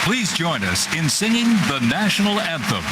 Please join us in singing the national anthem.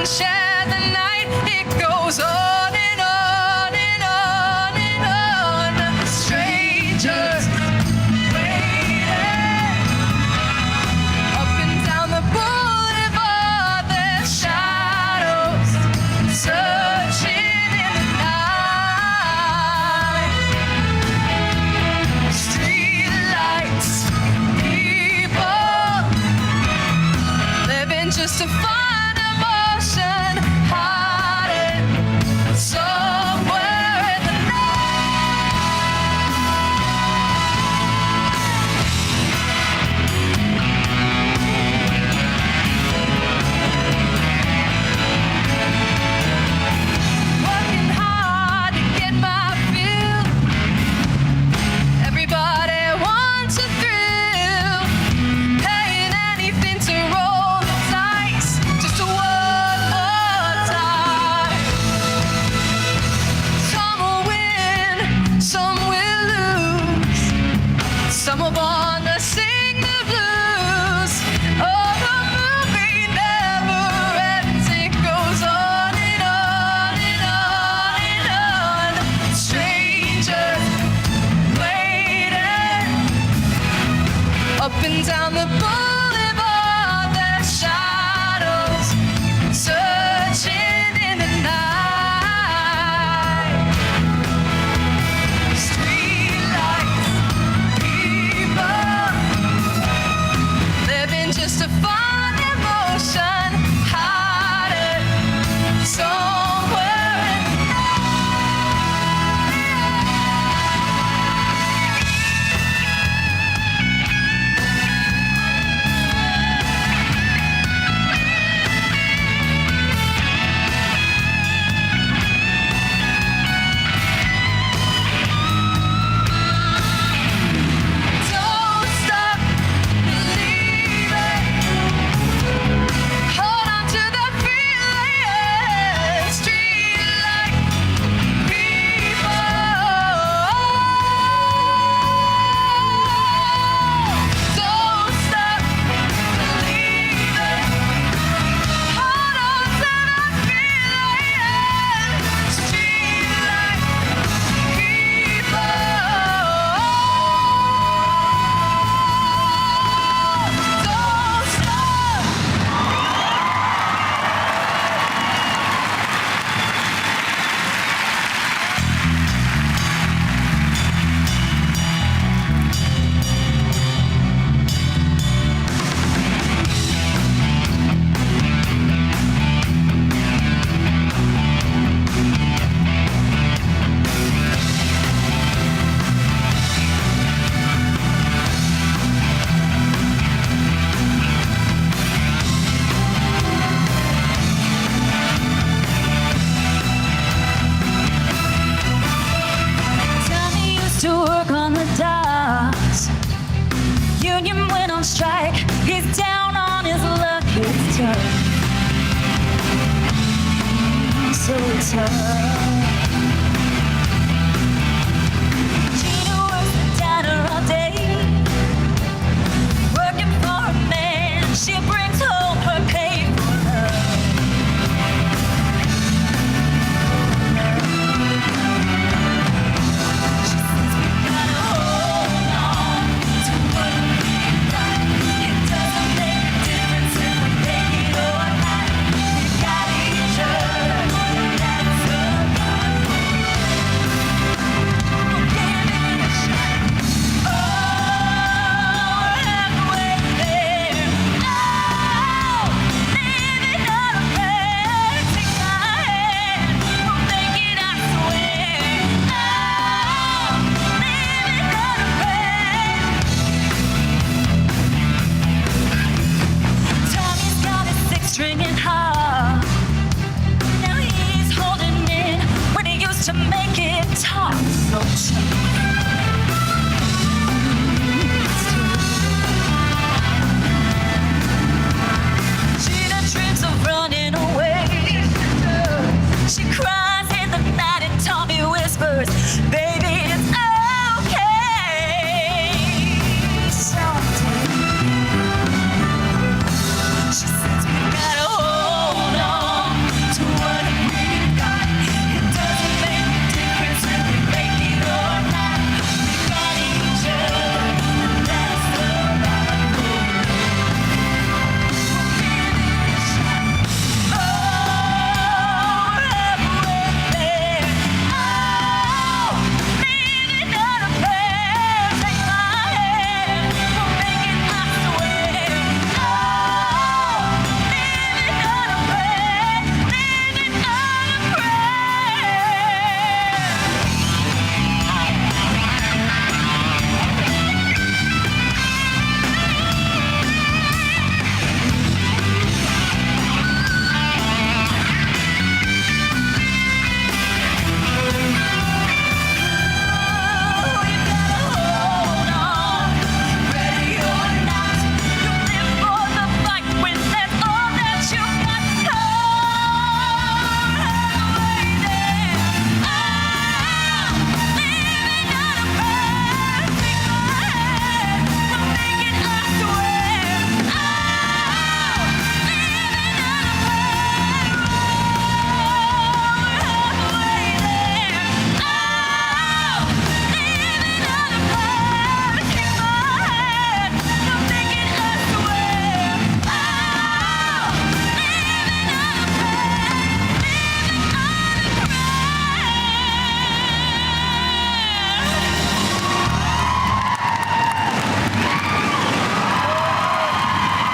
share the night. It goes on and on and on and on. Strangers waiting up and down the boulevard. There's shadows searching in the night. Street lights, people living just to find emotion, hiding somewhere in the working hard to get my fill. Everybody wants a thrill, paying anything to roll the dice just one more time. Some will win, some will lose. Some are born to sing the blues. Oh, the movie never ends. It goes on and on and on and on. Strangers waiting up and down the boulevard. There's shadows searching in the night. Street lights, people living just to find emotion, hiding somewhere in the Don't stop believing. Hold on to the feeling. Street light people. Don't stop believing. Hold on to the feeling. Street light people. Don't stop. Tommy used to work on the docks. Union went on strike. He's down on his luck. It's tough. So tough.